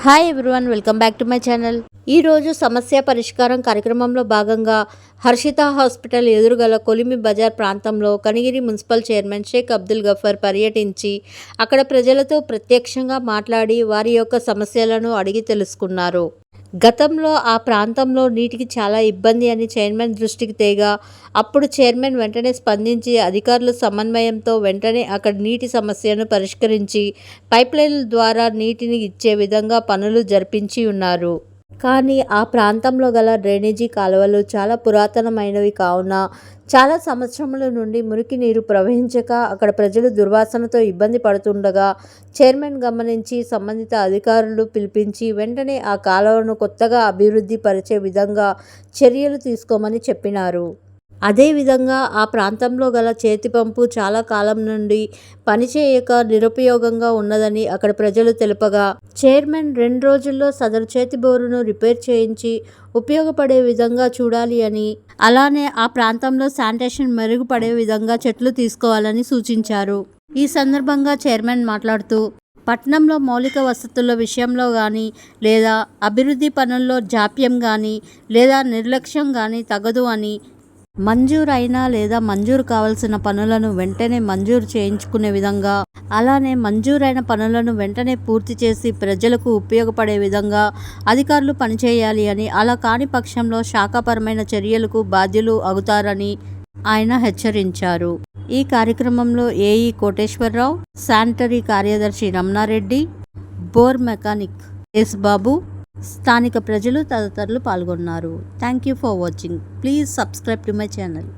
Hi everyone, welcome back to my channel. ఈరోజు సమస్య పరిష్కారం కార్యక్రమంలో భాగంగా హర్షిత హాస్పిటల్ ఎదురుగల కొలిమి బజార్ ప్రాంతంలో కనిగిరి మున్సిపల్ చైర్మన్ షేక్ అబ్దుల్ గఫర్ పర్యటించి అక్కడ ప్రజలతో ప్రత్యక్షంగా మాట్లాడి వారి యొక్క సమస్యలను అడిగి తెలుసుకున్నారు. గతంలో ఆ ప్రాంతంలో నీటికి చాలా ఇబ్బంది అని చైర్మన్ దృష్టికి తేగా అప్పుడు చైర్మన్ వెంటనే స్పందించి అధికారుల సమన్వయంతో వెంటనే అక్కడ నీటి సమస్యను పరిష్కరించి పైప్లైన్ల ద్వారా నీటిని ఇచ్చే విధంగా పనులు జరిపించి ఉన్నారు. కానీ ఆ ప్రాంతంలో గల డ్రైనేజీ కాలువలు చాలా పురాతనమైనవి కావున చాలా సంవత్సరముల నుండి మురికి నీరు ప్రవహించక అక్కడ ప్రజలు దుర్వాసనతో ఇబ్బంది పడుతుండగా చైర్మన్ గమనించి సంబంధిత అధికారులు పిలిపించి వెంటనే ఆ కాలువను కొత్తగా అభివృద్ధి పరిచే విధంగా చర్యలు తీసుకోమని చెప్పినారు. అదేవిధంగా ఆ ప్రాంతంలో గల చేతి పంపు చాలా కాలం నుండి పనిచేయక నిరుపయోగంగా ఉన్నదని అక్కడ ప్రజలు తెలుపగా చైర్మన్ 2 రోజుల్లో సదరు చేతి బోరును రిపేర్ చేయించి ఉపయోగపడే విధంగా చూడాలి అని, అలానే ఆ ప్రాంతంలో శానిటేషన్ మెరుగుపడే విధంగా చెట్లు తీసుకోవాలని సూచించారు. ఈ సందర్భంగా చైర్మన్ మాట్లాడుతూ పట్టణంలో మౌలిక వసతుల విషయంలో కానీ లేదా అభివృద్ధి పనుల్లో జాప్యం కానీ లేదా నిర్లక్ష్యం కానీ తగదు అని, మంజూరైన లేదా మంజూరు కావాల్సిన పనులను వెంటనే మంజూరు చేయించుకునే విధంగా, అలానే మంజూరైన పనులను వెంటనే పూర్తి చేసి ప్రజలకు ఉపయోగపడే విధంగా అధికారులు పనిచేయాలి అని, అలా కాని పక్షంలో శాఖాపరమైన చర్యలకు బాధ్యులు అవుతారని ఆయన హెచ్చరించారు. ఈ కార్యక్రమంలో ఏఈ కోటేశ్వరరావు, శానిటరీ కార్యదర్శి రమణారెడ్డి, బోర్ మెకానిక్ ఎస్ బాబు, స్థానిక ప్రజలు తదితరులు పాల్గొన్నారు. Thank you for watching. Please subscribe to my channel.